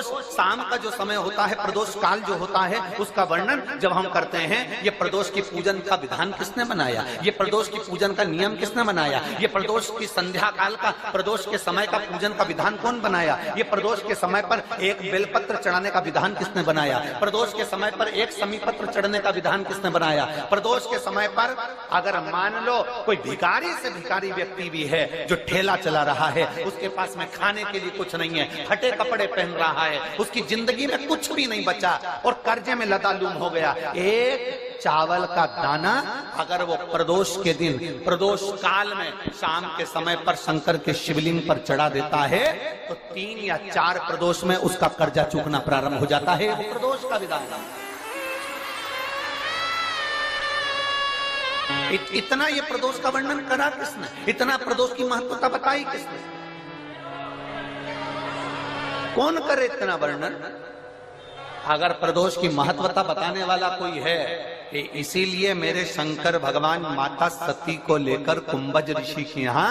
प्रदोष शाम का जो समय होता है, प्रदोष काल जो होता है, उसका वर्णन जब हम करते हैं, ये प्रदोष की पूजन का विधान किसने बनाया, ये प्रदोष की पूजन का नियम किसने बनाया, ये प्रदोष की संध्या काल का, प्रदोष के समय का पूजन का विधान कौन बनाया, ये प्रदोष के समय पर एक बेलपत्र चढ़ाने का विधान किसने बनाया, प्रदोष के समय पर एक समीपत्र चढ़ने का विधान किसने बनाया, प्रदोष के समय पर अगर मान लो कोई भिखारी से भिखारी व्यक्ति भी है जो ठेला चला रहा है, उसके पास में खाने के लिए कुछ नहीं है, फटे कपड़े पहन रहा है, उसकी जिंदगी में कुछ भी नहीं बचा और कर्जे में लदालूम हो गया, एक चावल का दाना अगर वो प्रदोष के दिन, प्रदोष काल में शाम के समय पर शंकर के शिवलिंग पर चढ़ा देता है तो 3 या 4 प्रदोष में उसका कर्जा चूकना प्रारंभ हो जाता है। वो प्रदोष का विधान। इतना ये प्रदोष का वर्णन करा किसने, इतना प्रदोष की महत्वता बताई किसने, कौन करे इतना वर्णन? अगर प्रदोष की महत्वता बताने वाला कोई है, इसीलिए मेरे शंकर भगवान माता सती को लेकर कुंभज ऋषि के यहाँ,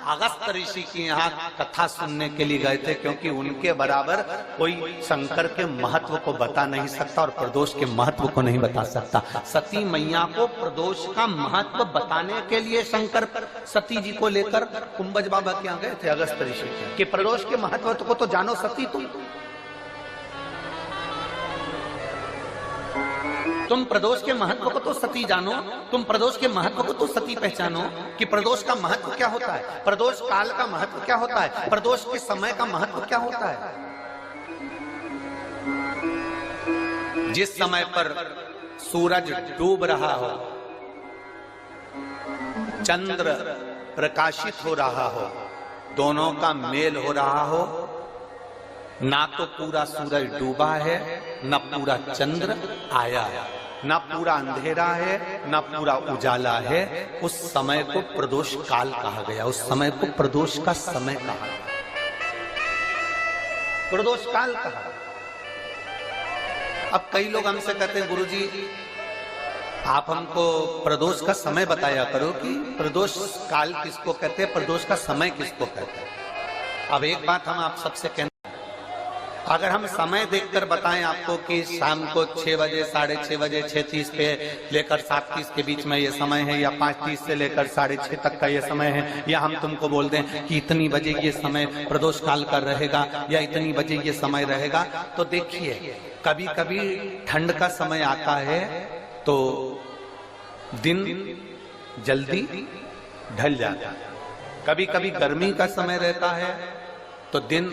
अगस्त ऋषि के यहाँ कथा सुनने के लिए गए थे, क्योंकि उनके बराबर कोई शंकर के महत्व को बता नहीं सकता और प्रदोष के महत्व को नहीं बता सकता। सती मैया को प्रदोष का महत्व बताने के लिए शंकर सती जी को लेकर कुंभज बाबा के यहाँ गए थे, अगस्त ऋषि के, कि प्रदोष के महत्व को तो जानो सती, तुम प्रदोष के महत्व को तो सती जानो, तुम प्रदोष के महत्व को तो सती पहचानो कि प्रदोष का महत्व क्या होता है, प्रदोष काल का महत्व क्या होता है, प्रदोष के समय का महत्व क्या होता है। जिस समय पर सूरज डूब रहा हो, चंद्र प्रकाशित हो रहा हो, दोनों का मेल हो रहा हो, ना तो पूरा सूरज डूबा है, ना पूरा चंद्र आया है, ना पूरा अंधेरा है, ना पूरा उजाला है, उस समय को प्रदोष काल कहा गया, उस समय को प्रदोष का समय कहा, प्रदोष काल कहा। अब कई लोग हमसे कहते हैं, गुरुजी आप हमको प्रदोष का समय बताया करो कि प्रदोष काल किसको कहते हैं, प्रदोष का समय किसको कहते हैं। अब एक बात हम आप सबसे कहते, अगर हम समय देखकर बताएं आपको कि शाम को 6 बजे, 6:30 बजे, 6:30 पे लेकर 7:30 के बीच में ये समय है, या 5:30 से लेकर 6:30 तक का ये समय है, या हम तुमको बोल दें कि इतनी बजे ये समय प्रदोष काल का रहेगा या इतनी बजे ये समय रहेगा, तो देखिए कभी कभी ठंड का समय आता है तो दिन जल्दी ढल जाता है, कभी कभी गर्मी का समय रहता है तो दिन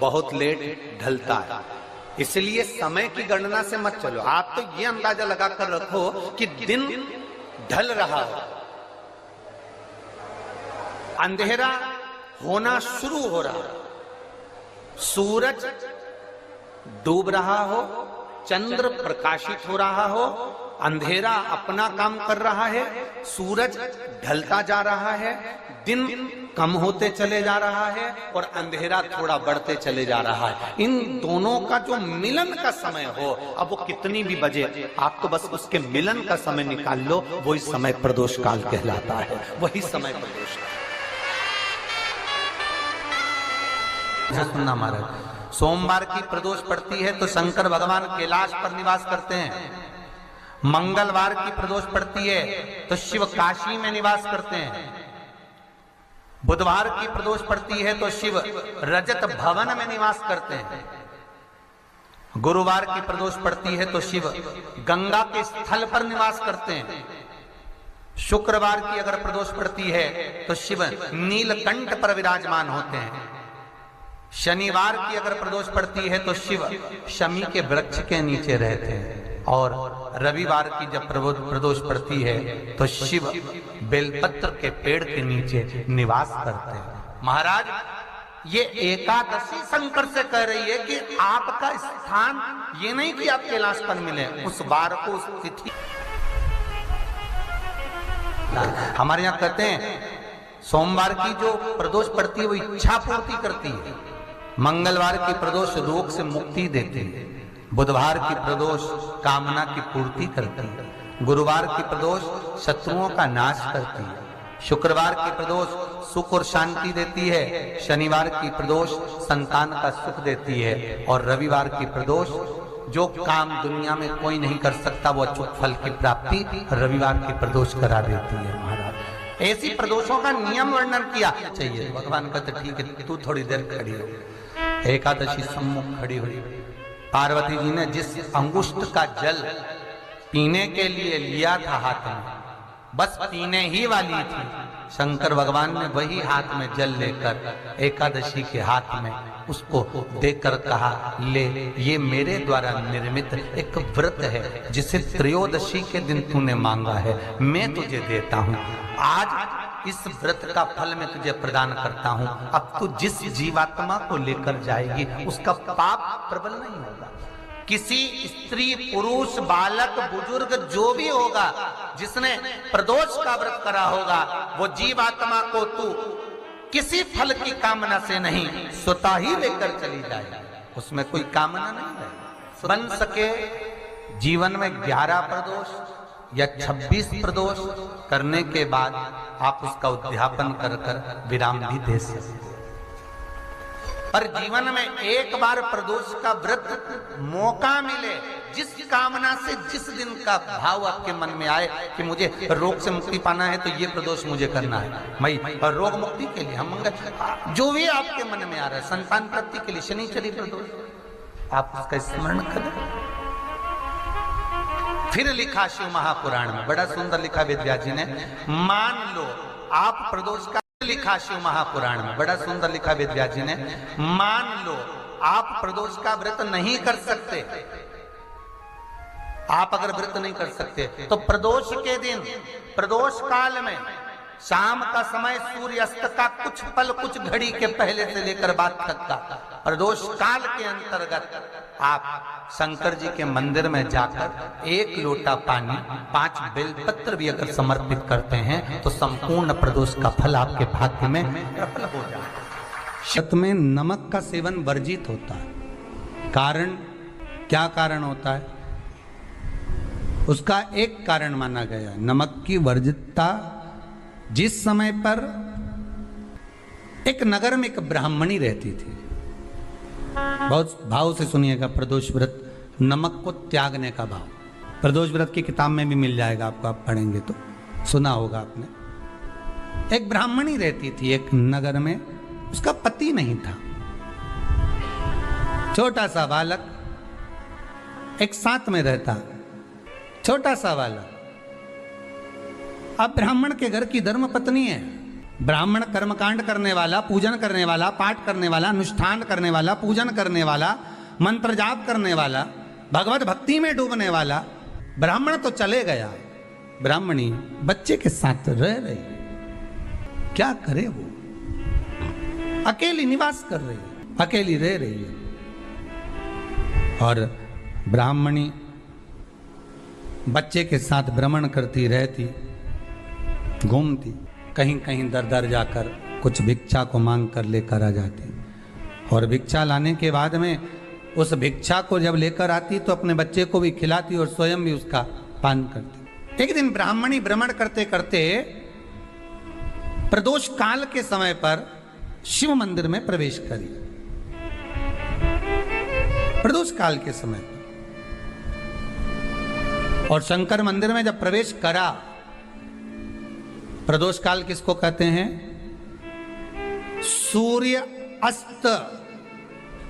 बहुत लेट ढलता है। इसलिए समय की गणना से मत चलो, आप तो ये अंदाजा लगाकर रखो कि दिन ढल रहा हो, अंधेरा होना शुरू हो रहा हो, सूरज डूब रहा हो, चंद्र प्रकाशित हो रहा हो, अंधेरा अपना काम कर रहा है, सूरज ढलता जा रहा है, दिन कम होते चले जा रहा है और अंधेरा थोड़ा बढ़ते चले जा रहा है। इन दोनों का जो मिलन का समय हो, अब वो कितनी भी बजे, आप तो बस उसके मिलन का समय निकाल लो, वही समय प्रदोष काल कहलाता है, वही समय प्रदोष काल। सुनना महाराज, सोमवार की प्रदोष पड़ती है तो शंकर भगवान कैलाश पर निवास करते हैं, मंगलवार की प्रदोष पड़ती है तो शिव काशी में निवास करते हैं, बुधवार की प्रदोष पड़ती है तो शिव रजत भवन में निवास करते हैं, गुरुवार की प्रदोष पड़ती है तो शिव गंगा के स्थल पर निवास करते हैं, शुक्रवार की अगर प्रदोष पड़ती है तो शिव नीलकंठ पर विराजमान होते हैं, शनिवार की अगर प्रदोष पड़ती है तो शिव शमी के वृक्ष के नीचे रहते हैं, और रविवार की जब प्रदोष पड़ती है तो शिव बेलपत्र के पेड़ के नीचे निवास करते हैं। महाराज, ये एकादशी शंकर से कह रही है कि आपका स्थान ये नहीं कि आप कैलाश पर मिले, उस बार को, उस तिथि। हमारे यहाँ कहते हैं सोमवार की जो प्रदोष पड़ती है वो इच्छा पूर्ति करती है, मंगलवार की प्रदोष रोग से मुक्ति देती है, बुधवार की प्रदोष कामना की पूर्ति करती है, गुरुवार की प्रदोष शत्रुओं का नाश करती है, शुक्रवार की प्रदोष सुख और शांति देती है, शनिवार की प्रदोष संतान का सुख देती है, और रविवार की प्रदोष जो काम दुनिया में कोई नहीं कर सकता वो अचूक फल की प्राप्ति रविवार की प्रदोष करा देती है। महाराज ऐसी प्रदोषों का नियम वर्णन किया चाहिए। भगवान कहते ठीक है तू थोड़ी देर खड़ी हो। एकादशी सम्मुख खड़ी हुई, पार्वती जी ने जिस अंगुष्ठ का जल पीने के लिए लिया था हाथ में, बस पीने ही वाली थी, शंकर भगवान ने वही हाथ में जल लेकर एकादशी के हाथ में उसको देकर कहा ले, ये मेरे द्वारा निर्मित एक व्रत है जिसे त्रयोदशी के दिन तूने मांगा है, मैं तुझे देता हूँ। आज इस व्रत का फल मैं तुझे प्रदान करता हूँ। अब तू जिस जीवात्मा को लेकर जाएगी उसका पाप प्रबल नहीं होगा। किसी स्त्री, पुरुष, बालक, बुजुर्ग जो भी होगा जिसने प्रदोष का व्रत करा होगा, वो जीवात्मा को तू किसी फल की कामना से नहीं स्वतः ही लेकर चली जाए, उसमें कोई कामना नहीं है। बन सके जीवन में 11 प्रदोष या 26 प्रदोष करने के बाद आप उसका उद्यापन कर कर विराम भी दे सकते। पर जीवन में एक बार प्रदोष का व्रत मौका मिले, जिस कामना से जिस दिन का भाव आपके मन में आए कि मुझे रोग से मुक्ति पाना है तो ये प्रदोष मुझे करना है, मैं और रोग मुक्ति के लिए हम मंगल जो भी आपके मन में आ रहा है, संतान प्राप्ति के लिए शनिचरी प्रदोष आप उसका स्मरण करें। फिर लिखा शिव महापुराण में, बड़ा सुंदर लिखा वेदव्यास जी ने, मान लो आप प्रदोष का, लिखा शिव महापुराण में, बड़ा सुंदर लिखा वेदव्यास जी ने, मान लो आप प्रदोष का व्रत नहीं कर सकते, आप अगर व्रत नहीं कर सकते तो प्रदोष के दिन, प्रदोष काल में शाम का समय सूर्यास्त का कुछ पल, कुछ घड़ी के पहले से लेकर बाद तक का प्रदोष काल के अंतर्गत आप शंकर जी के मंदिर में जाकर 1 लोटा पानी, 5 बेलपत्र भी अगर समर्पित करते हैं तो संपूर्ण प्रदोष का फल आपके भाग्य में प्रबल हो जाता है। शत में नमक का सेवन वर्जित होता है। कारण क्या कारण होता है? उसका एक कारण माना गया नमक की वर्जितता। जिस समय पर एक नगर में एक ब्राह्मणी रहती थी, बहुत भाव से सुनिएगा, प्रदोष व्रत नमक को त्यागने का भाव, प्रदोष व्रत की किताब में भी मिल जाएगा आपको, आप पढ़ेंगे तो सुना होगा आपने। एक ब्राह्मणी रहती थी एक नगर में, उसका पति नहीं था, छोटा सा बालक एक साथ में रहता, छोटा सा बालक। अब ब्राह्मण के घर की धर्म पत्नी है, ब्राह्मण कर्मकांड करने वाला, पूजन करने वाला, पाठ करने वाला, अनुष्ठान करने वाला, पूजन करने वाला, मंत्र जाप करने वाला, भगवत भक्ति में डूबने वाला। ब्राह्मण तो चले गया, ब्राह्मणी बच्चे के साथ रह रही, क्या करे वो, अकेली निवास कर रही है, अकेली रह रही है। और ब्राह्मणी बच्चे के साथ भ्रमण करती रहती, घूमती, कहीं कहीं दर दर जाकर कुछ भिक्षा को मांग कर लेकर आ जाती, और भिक्षा लाने के बाद में उस भिक्षा को जब लेकर आती तो अपने बच्चे को भी खिलाती और स्वयं भी उसका पान करती। एक दिन ब्राह्मणी भ्रमण करते करते प्रदोष काल के समय पर शिव मंदिर में प्रवेश करी, प्रदोष काल के समय पर। और शंकर मंदिर में जब प्रवेश करा, प्रदोष काल किसको कहते हैं? सूर्य अस्त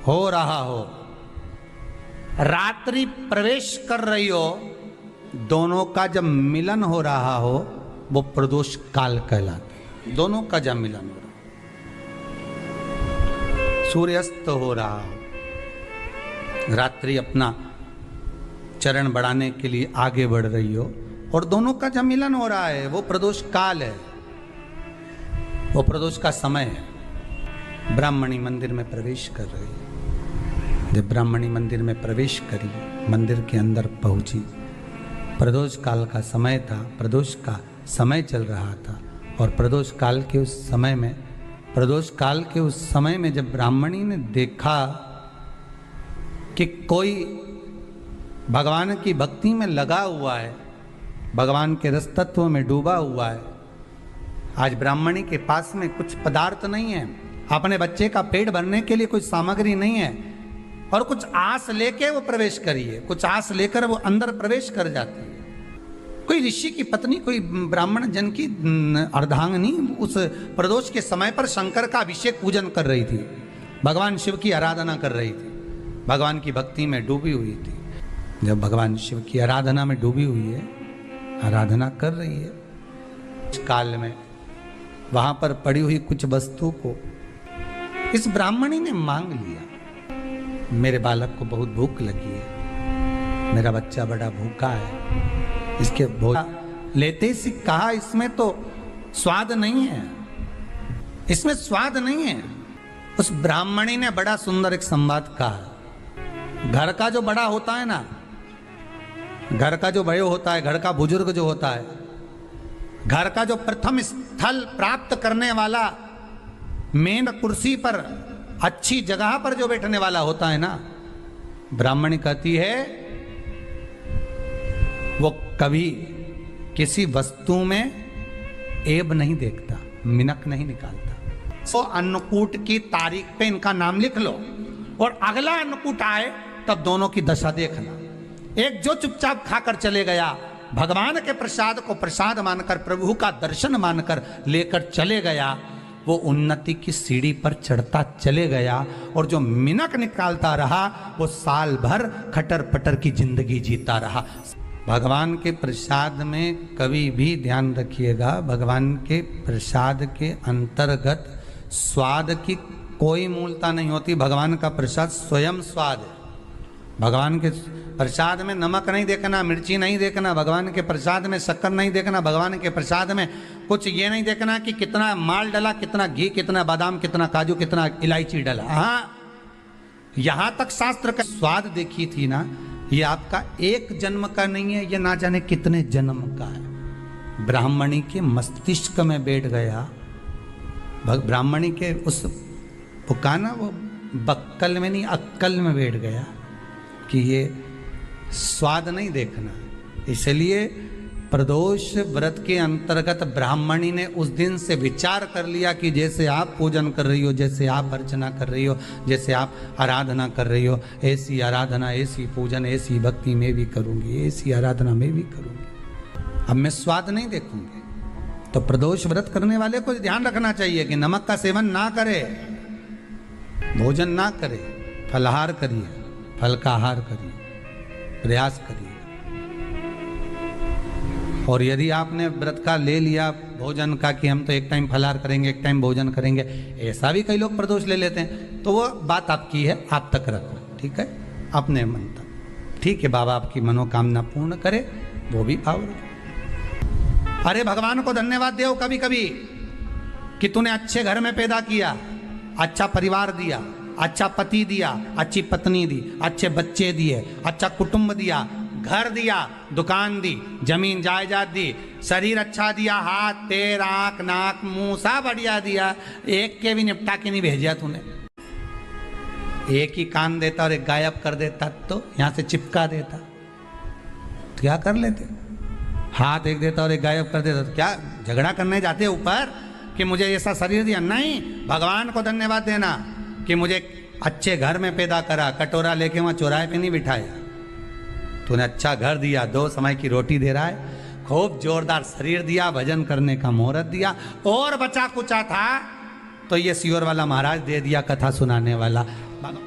हो रहा हो, रात्रि प्रवेश कर रही हो, दोनों का जब मिलन हो रहा हो वो प्रदोष काल कहलाता। दोनों का जब मिलन हो रहा, सूर्यास्त हो रहा हो, रात्रि अपना चरण बढ़ाने के लिए आगे बढ़ रही हो और दोनों का जब मिलन हो रहा है, वो प्रदोष काल है, वो प्रदोष का समय है। ब्राह्मणी मंदिर में प्रवेश कर रही है। जब ब्राह्मणी मंदिर में प्रवेश करी, मंदिर के अंदर पहुंची, प्रदोष काल का समय था, प्रदोष का समय चल रहा था। और प्रदोष काल के उस समय में, प्रदोष काल के उस समय में जब ब्राह्मणी ने देखा कि कोई भगवान की भक्ति में लगा हुआ है, भगवान के रस तत्व में डूबा हुआ है, आज ब्राह्मणी के पास में कुछ पदार्थ नहीं है, अपने बच्चे का पेट भरने के लिए कोई सामग्री नहीं है, और कुछ आस लेके वो प्रवेश करिए, कुछ आस लेकर वो अंदर प्रवेश कर जाती है। कोई ऋषि की पत्नी, कोई ब्राह्मण जन की अर्धांगिनी उस प्रदोष के समय पर शंकर का अभिषेक पूजन कर रही थी, भगवान शिव की आराधना कर रही थी, भगवान की भक्ति में डूबी हुई थी। जब भगवान शिव की आराधना में डूबी हुई है, आराधना कर रही है, इस काल में वहां पर पड़ी हुई कुछ वस्तु को इस ब्राह्मणी ने मांग लिया। मेरे बालक को बहुत भूख लगी है, मेरा बच्चा बड़ा भूखा है, इसके भोजन लेते ही कहा इसमें तो स्वाद नहीं है, इसमें स्वाद नहीं है। उस ब्राह्मणी ने बड़ा सुंदर एक संवाद कहा। घर का जो बड़ा होता है ना, घर का जो बड़े होता है, घर का बुजुर्ग जो होता है, घर का जो प्रथम स्थल प्राप्त करने वाला, मेन कुर्सी पर अच्छी जगह पर जो बैठने वाला होता है ना, ब्राह्मणी कहती है वो कभी किसी वस्तु में ऐब नहीं देखता, मिनक नहीं निकालता। तो अन्नकूट की तारीख पे इनका नाम लिख लो, और अगला अन्नकूट आए तब दोनों की दशा देखना। एक जो चुपचाप खाकर चले गया, भगवान के प्रसाद को प्रसाद मानकर, प्रभु का दर्शन मानकर लेकर चले गया, वो उन्नति की सीढ़ी पर चढ़ता चले गया, और जो मिनक निकालता रहा वो साल भर खटर पटर की जिंदगी जीता रहा। भगवान के प्रसाद में कभी भी ध्यान रखिएगा, भगवान के प्रसाद के अंतर्गत स्वाद की कोई मूलता नहीं होती। भगवान का प्रसाद स्वयं स्वाद है। भगवान के प्रसाद में नमक नहीं देखना, मिर्ची नहीं देखना, भगवान के प्रसाद में शक्कर नहीं देखना, भगवान के प्रसाद में कुछ ये नहीं देखना कि कितना माल डला, कितना घी, कितना बादाम, कितना काजू, कितना इलायची डला। हाँ, यहां तक शास्त्र का स्वाद देखी थी ना, ये आपका एक जन्म का नहीं है, ये ना जाने कितने जन्म का है। ब्राह्मणी के मस्तिष्क में बैठ गया, ब्राह्मणी के उस पुकाना वो बक्कल में नहीं अक्कल में बैठ गया कि ये स्वाद नहीं देखना। इसलिए प्रदोष व्रत के अंतर्गत ब्राह्मणी ने उस दिन से विचार कर लिया कि जैसे आप पूजन कर रही हो, जैसे आप अर्चना कर रही हो, जैसे आप आराधना कर रही हो, ऐसी आराधना, ऐसी पूजन, ऐसी भक्ति में भी करूंगी, ऐसी आराधना में भी करूंगी। अब मैं स्वाद नहीं देखूंगी। तो प्रदोष व्रत करने वाले को ध्यान रखना चाहिए कि नमक का सेवन ना करे, भोजन ना करे, फलाहार करिए, फल का आहार करिए, प्रयास करिए। और यदि आपने व्रत का ले लिया भोजन का कि हम तो एक टाइम फलाहार करेंगे, एक टाइम भोजन करेंगे, ऐसा भी कई लोग प्रदोष ले लेते हैं, तो वो बात आपकी है, आप तक रखो, ठीक है, अपने मन तक। ठीक है, बाबा आपकी मनोकामना पूर्ण करे, वो भी भाव रखो। अरे भगवान को धन्यवाद दो कभी कभी कि तूने अच्छे घर में पैदा किया, अच्छा परिवार दिया, अच्छा पति दिया, अच्छी पत्नी दी, अच्छे बच्चे दिए, अच्छा कुटुंब दिया, घर दिया, दुकान दी, जमीन जायदाद दी, शरीर अच्छा दिया, हाथ पैर आंख नाक मुंह सब बढ़िया दिया, एक के भी निपटा के नहीं भेजा तूने। एक ही कान देता और एक गायब कर देता तो यहां से चिपका देता, तो क्या कर लेते? हाथ एक देता और एक गायब कर देता तो क्या झगड़ा करने जाते ऊपर कि मुझे ऐसा शरीर दिया? नहीं, भगवान को धन्यवाद देना कि मुझे अच्छे घर में पैदा करा, कटोरा लेके वहां चौराहे पे नहीं बिठाया, तूने अच्छा घर दिया, 2 समय की रोटी दे रहा है, खूब जोरदार शरीर दिया, भजन करने का मुहूर्त दिया, और बचा कुचा था तो ये सियोर वाला महाराज दे दिया, कथा सुनाने वाला।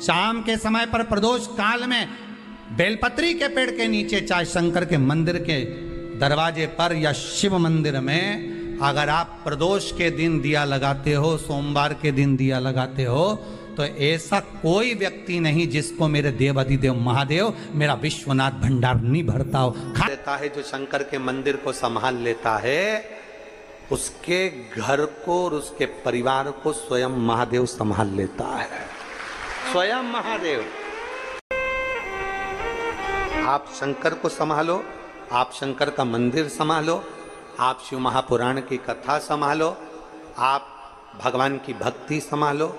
शाम के समय पर प्रदोष काल में बेलपत्री के पेड़ के नीचे, चाहे शंकर के मंदिर के दरवाजे पर या शिव मंदिर में, अगर आप प्रदोष के दिन दिया लगाते हो, सोमवार के दिन दिया लगाते हो, तो ऐसा कोई व्यक्ति नहीं जिसको मेरे देवाधिदेव महादेव, मेरा विश्वनाथ भंडार नहीं भरता हो। खा लेता है जो शंकर के मंदिर को संभाल लेता है, उसके घर को और उसके परिवार को स्वयं महादेव संभाल लेता है, स्वयं महादेव। आप शंकर को संभालो, आप शंकर का मंदिर संभालो, आप शिव महापुराण की कथा संभालो, आप भगवान की भक्ति संभालो,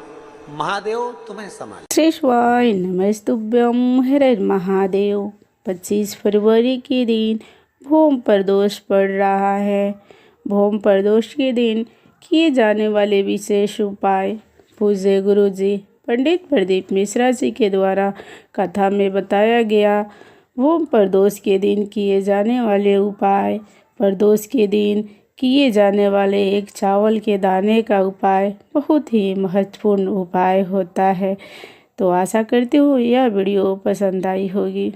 महादेव तुम्हें संभाल। श्री शिवाय नमस्तुभ्यं हर महादेव। 25 फरवरी के दिन भूम प्रदोष पड़ रहा है। भोम प्रदोष के दिन किए जाने वाले विशेष उपाय। पूज्य गुरु जी पंडित प्रदीप मिश्रा जी के द्वारा कथा में बताया गया भोम प्रदोष के दिन किए जाने वाले उपाय। प्रदोष के दिन किए जाने वाले एक चावल के दाने का उपाय बहुत ही महत्वपूर्ण उपाय होता है। तो आशा करती हूँ यह वीडियो पसंद आई होगी।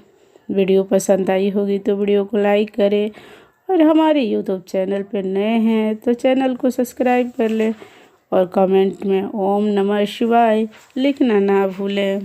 वीडियो पसंद आई होगी तो वीडियो को लाइक करें और हमारे यूट्यूब चैनल पर नए हैं तो चैनल को सब्सक्राइब कर लें और कमेंट में ओम नमः शिवाय लिखना ना भूलें।